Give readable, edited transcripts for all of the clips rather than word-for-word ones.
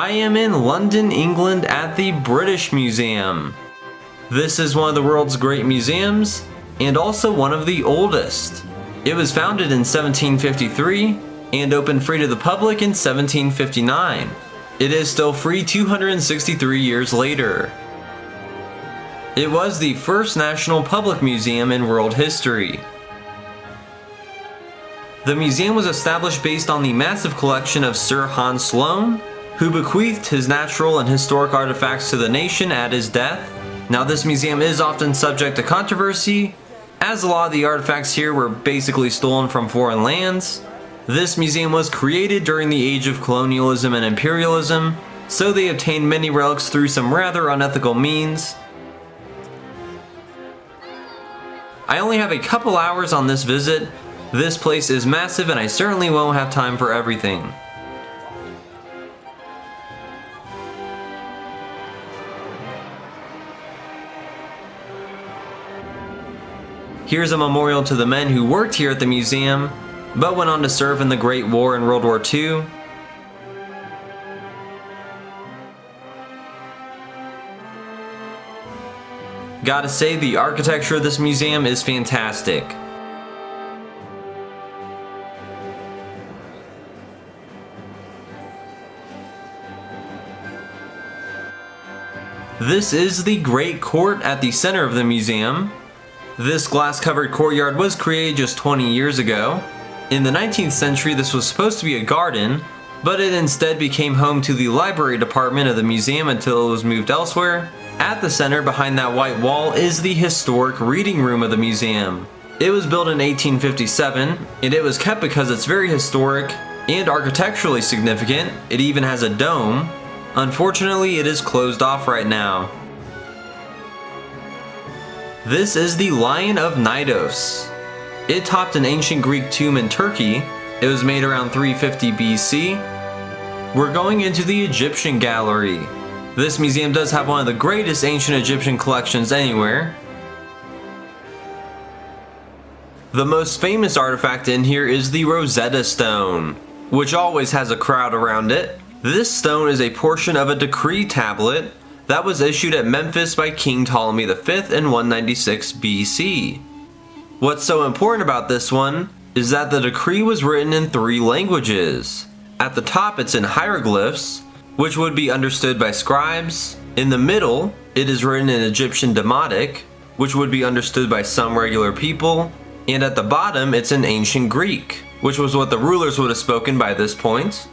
I am in London, England at the British Museum. This is one of the world's great museums, and also one of the oldest. It was founded in 1753 and opened free to the public in 1759. It is still free 263 years later. It was the first national public museum in world history. The museum was established based on the massive collection of Sir Hans Sloane, who bequeathed his natural and historic artifacts to the nation at his death. Now, this museum is often subject to controversy, as a lot of the artifacts here were basically stolen from foreign lands. This museum was created during the age of colonialism and imperialism, so they obtained many relics through some rather unethical means. I only have a couple hours on this visit. This place is massive and I certainly won't have time for everything. Here's a memorial to the men who worked here at the museum, but went on to serve in the Great War and World War II. Gotta say, the architecture of this museum is fantastic. This is the Great Court at the center of the museum. This glass-covered courtyard was created just 20 years ago. In the 19th century, this was supposed to be a garden, but it instead became home to the library department of the museum until it was moved elsewhere. At the center, behind that white wall, is the historic reading room of the museum. It was built in 1857, and it was kept because it's very historic and architecturally significant. It even has a dome. Unfortunately, it is closed off right now. This is the Lion of Knidos. It topped an ancient Greek tomb in Turkey. It was made around 350 BC. We're going into the Egyptian Gallery. This museum does have one of the greatest ancient Egyptian collections anywhere. The most famous artifact in here is the Rosetta Stone, which always has a crowd around it. This stone is a portion of a decree tablet that was issued at Memphis by King Ptolemy V in 196 BC. What's so important about this one is that the decree was written in 3 languages. At the top, it's in hieroglyphs, which would be understood by scribes. In the middle, it is written in Egyptian Demotic, which would be understood by some regular people. And at the bottom, it's in ancient Greek, which was what the rulers would have spoken by this point.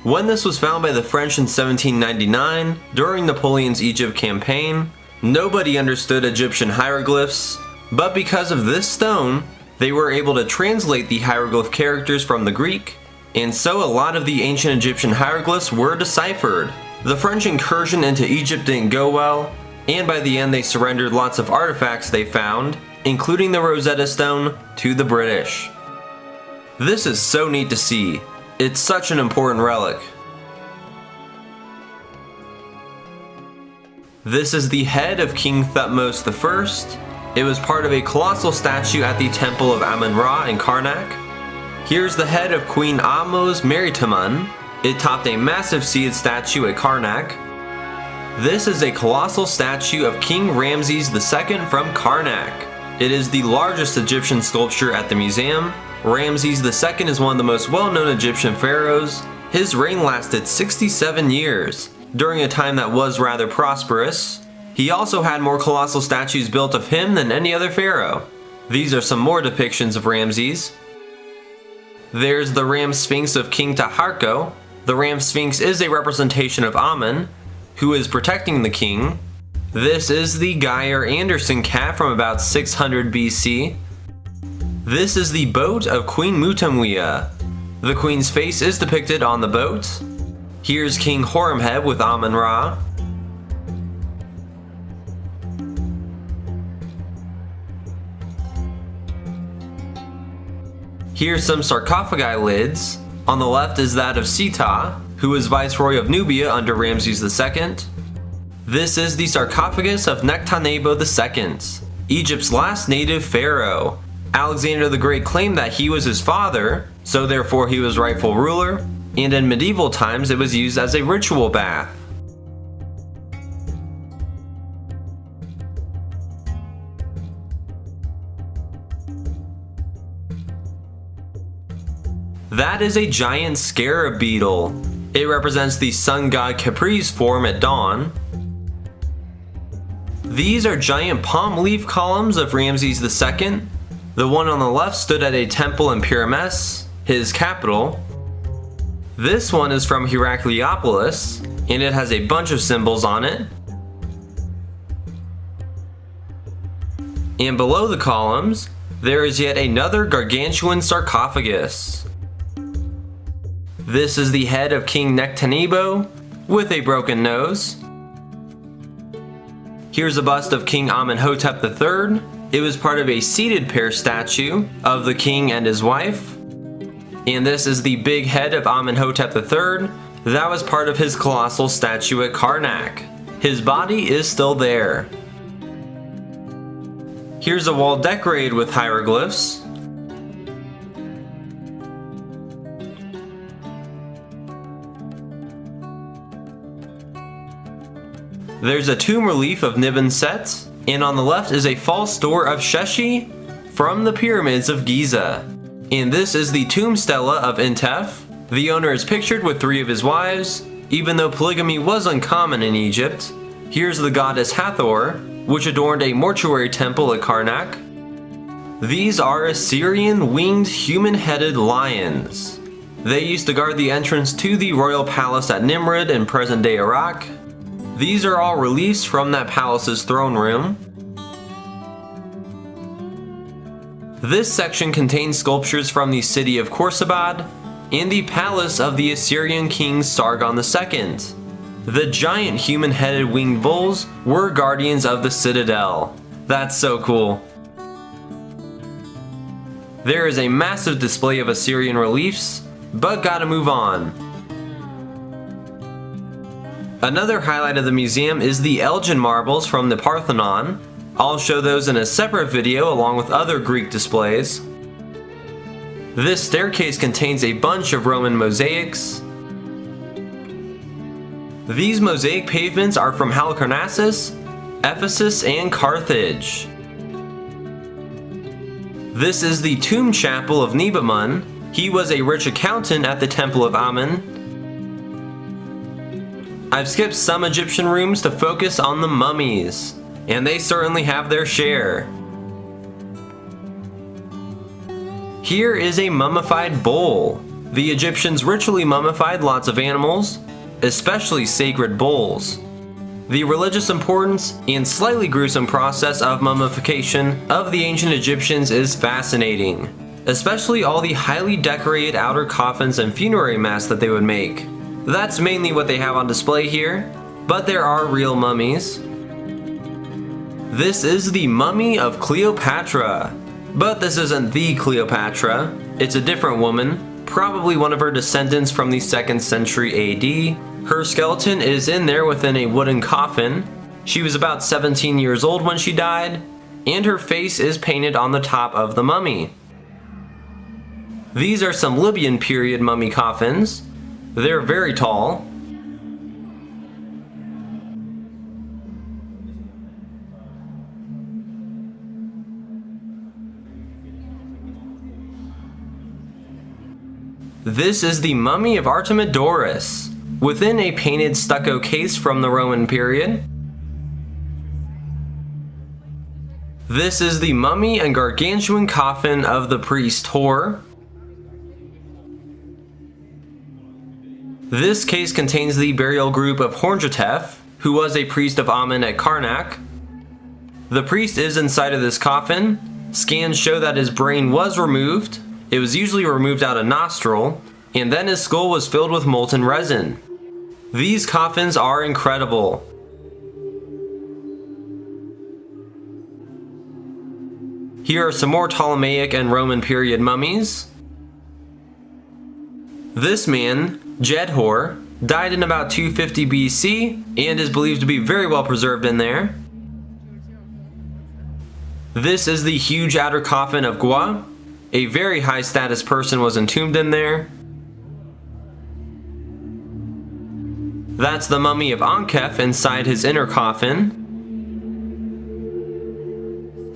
When this was found by the French in 1799, during Napoleon's Egypt campaign, nobody understood Egyptian hieroglyphs, but because of this stone, they were able to translate the hieroglyph characters from the Greek, and so a lot of the ancient Egyptian hieroglyphs were deciphered. The French incursion into Egypt didn't go well, and by the end they surrendered lots of artifacts they found, including the Rosetta Stone, to the British. This is so neat to see. It's such an important relic. This is the head of King Thutmose I. It was part of a colossal statue at the Temple of Amun-Ra in Karnak. Here's the head of Queen Ahmose Meritamun. It topped a massive seated statue at Karnak. This is a colossal statue of King Ramses II from Karnak. It is the largest Egyptian sculpture at the museum. Ramses II is one of the most well-known Egyptian pharaohs. His reign lasted 67 years, during a time that was rather prosperous. He also had more colossal statues built of him than any other pharaoh. These are some more depictions of Ramses. There's the Ram Sphinx of King Taharko. The Ram Sphinx is a representation of Amun, who is protecting the king. This is the Geyer Anderson cat from about 600 BC. This is the boat of Queen Mutamwiya. The queen's face is depicted on the boat. Here's King Horemheb with Amun-Ra. Here's some sarcophagi lids. On the left is that of Sita, who was Viceroy of Nubia under Ramses II. This is the sarcophagus of Nectanebo II, Egypt's last native pharaoh. Alexander the Great claimed that he was his father, so therefore he was rightful ruler. and in medieval times it was used as a ritual bath. That is a giant scarab beetle. It represents the sun god Capri's form at dawn. These are giant palm leaf columns of Ramses II. The one on the left stood at a temple in Pyramus, his capital. This one is from Heracleopolis, and it has a bunch of symbols on it. And below the columns, there is yet another gargantuan sarcophagus. This is the head of King Nectanebo with a broken nose. Here's a bust of King Amenhotep III. It was part of a seated pair statue of the king and his wife. And this is the big head of Amenhotep III. That was part of his colossal statue at Karnak. His body is still there. Here's a wall decorated with hieroglyphs. There's a tomb relief of Nibin Set, and on the left is a false door of Sheshi from the pyramids of Giza. And this is the tomb stela of Intef. The owner is pictured with 3 of his wives, even though polygamy was uncommon in Egypt. Here's the goddess Hathor, which adorned a mortuary temple at Karnak. These are Assyrian winged human-headed lions. They used to guard the entrance to the royal palace at Nimrud in present-day Iraq. These are all reliefs from that palace's throne room. This section contains sculptures from the city of Khorsabad and the palace of the Assyrian king Sargon II. The giant human-headed winged bulls were guardians of the citadel. That's so cool. There is a massive display of Assyrian reliefs, but gotta move on. Another highlight of the museum is the Elgin marbles from the Parthenon. I'll show those in a separate video along with other Greek displays. This staircase contains a bunch of Roman mosaics. These mosaic pavements are from Halicarnassus, Ephesus, and Carthage. This is the tomb chapel of Nebamun. He was a rich accountant at the Temple of Amun. I've skipped some Egyptian rooms to focus on the mummies, and they certainly have their share. Here is a mummified bull. The Egyptians ritually mummified lots of animals, especially sacred bulls. The religious importance and slightly gruesome process of mummification of the ancient Egyptians is fascinating, especially all the highly decorated outer coffins and funerary masks that they would make. That's mainly what they have on display here, but there are real mummies. This is the mummy of Cleopatra, but this isn't the Cleopatra. It's a different woman, probably one of her descendants from the 2nd century AD. Her skeleton is in there within a wooden coffin. She was about 17 years old when she died, and her face is painted on the top of the mummy. These are some Libyan period mummy coffins. They're very tall. This is the mummy of Artemidorus, within a painted stucco case from the Roman period. This is the mummy and gargantuan coffin of the priest Hor. This case contains the burial group of Hornjatef, who was a priest of Amun at Karnak. The priest is inside of this coffin. Scans show that his brain was removed. It was usually removed out a nostril, and then his skull was filled with molten resin. These coffins are incredible. Here are some more Ptolemaic and Roman period mummies. This man, Jedhor, died in about 250 BC and is believed to be very well preserved in there. This is the huge outer coffin of Gua. A very high status person was entombed in there. That's the mummy of Ankef inside his inner coffin.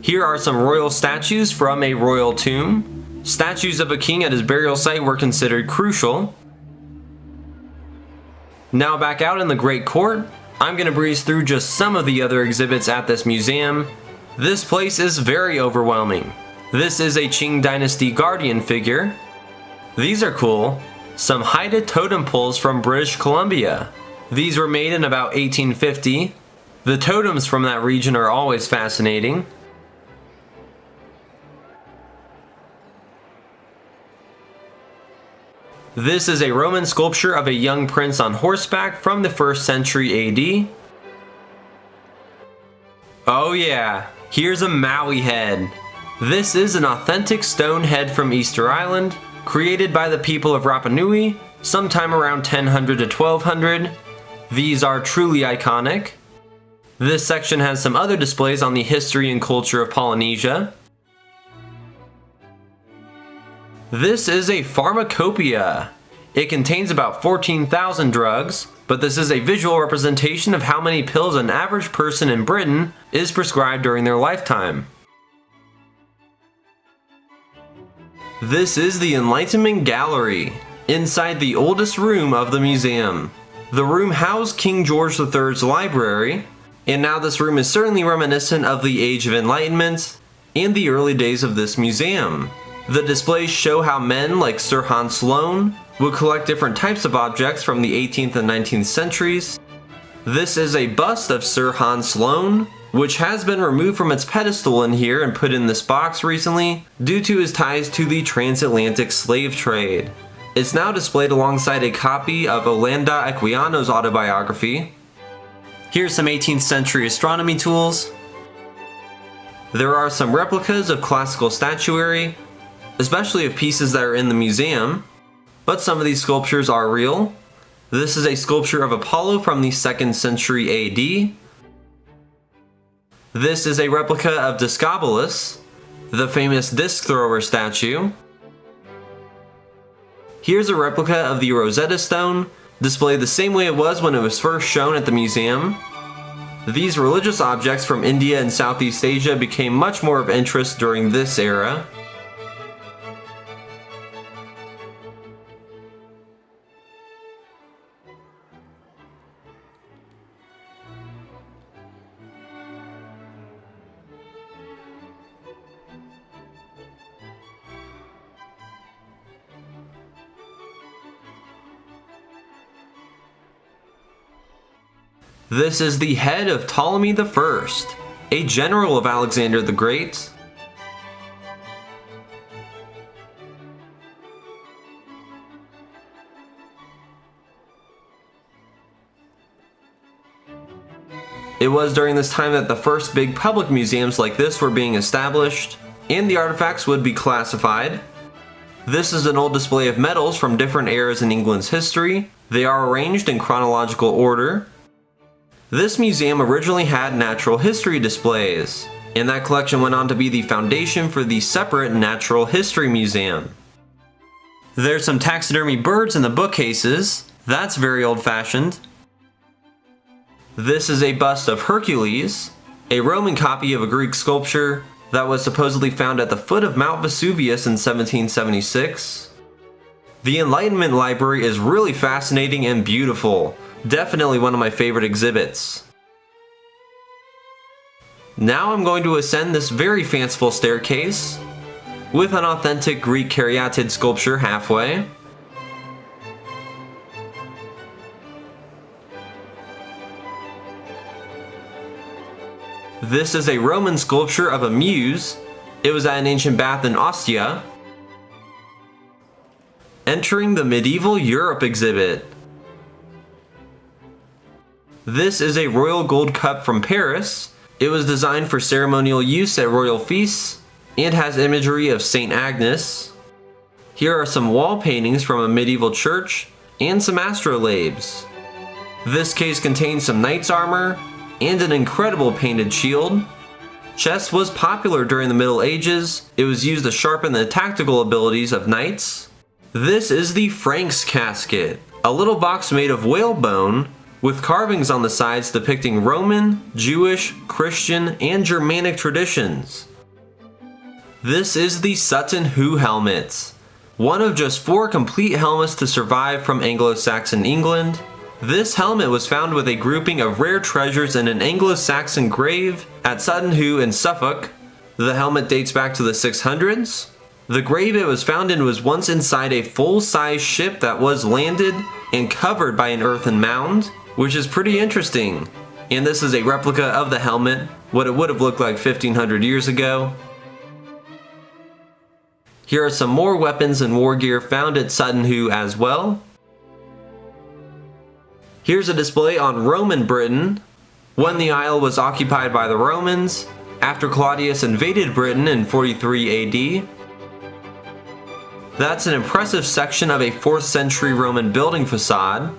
Here are some royal statues from a royal tomb. Statues of a king at his burial site were considered crucial. Now back out in the Great Court, I'm going to breeze through just some of the other exhibits at this museum. This place is very overwhelming. This is a Qing Dynasty guardian figure. These are cool. Some hided totem poles from British Columbia. These were made in about 1850. The totems from that region are always fascinating. This is a Roman sculpture of a young prince on horseback from the 1st century AD. Oh yeah, here's a Maui head. This is an authentic stone head from Easter Island, created by the people of Rapa Nui sometime around 1000 to 1200. These are truly iconic. This section has some other displays on the history and culture of Polynesia. This is a pharmacopoeia. It contains about 14,000 drugs, but this is a visual representation of how many pills an average person in Britain is prescribed during their lifetime. This is the Enlightenment Gallery, inside the oldest room of the museum. The room housed King George III's library, and now this room is certainly reminiscent of the Age of Enlightenment and the early days of this museum. The displays show how men like Sir Hans Sloane would collect different types of objects from the 18th and 19th centuries. This is a bust of Sir Hans Sloane, which has been removed from its pedestal in here and put in this box recently due to his ties to the transatlantic slave trade. It's now displayed alongside a copy of Olanda Equiano's autobiography. Here's some 18th century astronomy tools. There are some replicas of classical statuary, especially of pieces that are in the museum, but some of these sculptures are real. This is a sculpture of Apollo from the 2nd century AD. This is a replica of Discobolus, the famous disc thrower statue. Here's a replica of the Rosetta Stone, displayed the same way it was when it was first shown at the museum. These religious objects from India and Southeast Asia became much more of interest during this era. This is the head of Ptolemy I, a general of Alexander the Great. It was during this time that the first big public museums like this were being established, and the artifacts would be classified. This is an old display of medals from different eras in England's history. They are arranged in chronological order. This museum originally had natural history displays, and that collection went on to be the foundation for the separate Natural History Museum. There's some taxidermy birds in the bookcases. That's very old-fashioned. This is a bust of Hercules, a Roman copy of a Greek sculpture that was supposedly found at the foot of Mount Vesuvius in 1776. The Enlightenment Library is really fascinating and beautiful. Definitely one of my favorite exhibits. Now I'm going to ascend this very fanciful staircase with an authentic Greek caryatid sculpture halfway. This is a Roman sculpture of a muse. It was at an ancient bath in Ostia. Entering the Medieval Europe exhibit. This is a royal gold cup from Paris. It was designed for ceremonial use at royal feasts and has imagery of Saint Agnes. Here are some wall paintings from a medieval church and some astrolabes. This case contains some knight's armor and an incredible painted shield. Chess was popular during the Middle Ages. It was used to sharpen the tactical abilities of knights. This is the Franks casket, a little box made of whalebone with carvings on the sides depicting Roman, Jewish, Christian, and Germanic traditions. This is the Sutton Hoo Helmet, one of just 4 complete helmets to survive from Anglo-Saxon England. This helmet was found with a grouping of rare treasures in an Anglo-Saxon grave at Sutton Hoo in Suffolk. The helmet dates back to the 600s. The grave it was found in was once inside a full-size ship that was landed and covered by an earthen mound, which is pretty interesting. And this is a replica of the helmet, what it would have looked like 1500 years ago. Here are some more weapons and war gear found at Sutton Hoo as well. Here's a display on Roman Britain, when the Isle was occupied by the Romans, after Claudius invaded Britain in 43 AD. That's an impressive section of a 4th century Roman building facade.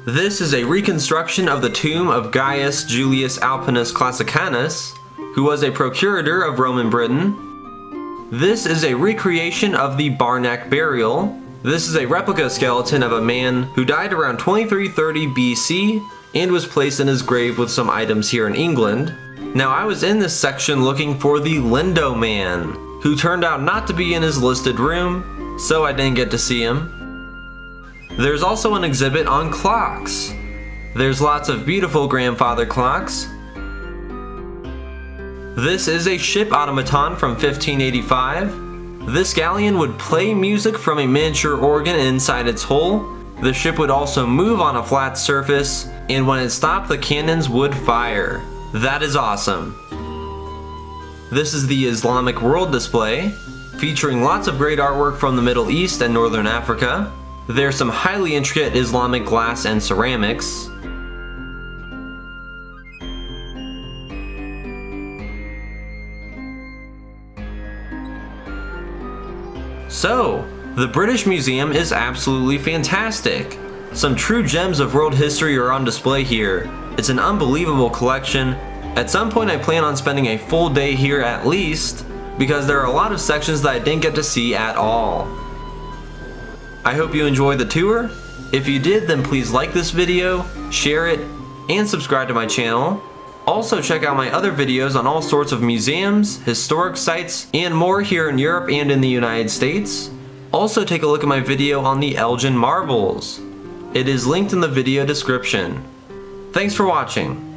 This is a reconstruction of the tomb of Gaius Julius Alpinus Classicanus, who was a procurator of Roman Britain. This is a recreation of the Barnack burial. This is a replica skeleton of a man who died around 2330 BC and was placed in his grave with some items here in England. Now, I was in this section looking for the Lindo Man, who turned out not to be in his listed room, so I didn't get to see him. There's also an exhibit on clocks. There's lots of beautiful grandfather clocks. This is a ship automaton from 1585. This galleon would play music from a miniature organ inside its hull. The ship would also move on a flat surface, and when it stopped, the cannons would fire. That is awesome. This is the Islamic World display, featuring lots of great artwork from the Middle East and Northern Africa. There's some highly intricate Islamic glass and ceramics. So, the British Museum is absolutely fantastic. Some true gems of world history are on display here. It's an unbelievable collection. At some point I plan on spending a full day here at least, because there are a lot of sections that I didn't get to see at all. I hope you enjoyed the tour. If you did, then please like this video, share it, and subscribe to my channel. Also check out my other videos on all sorts of museums, historic sites, and more here in Europe and in the United States. Also take a look at my video on the Elgin marbles. It is linked in the video description. Thanks for watching.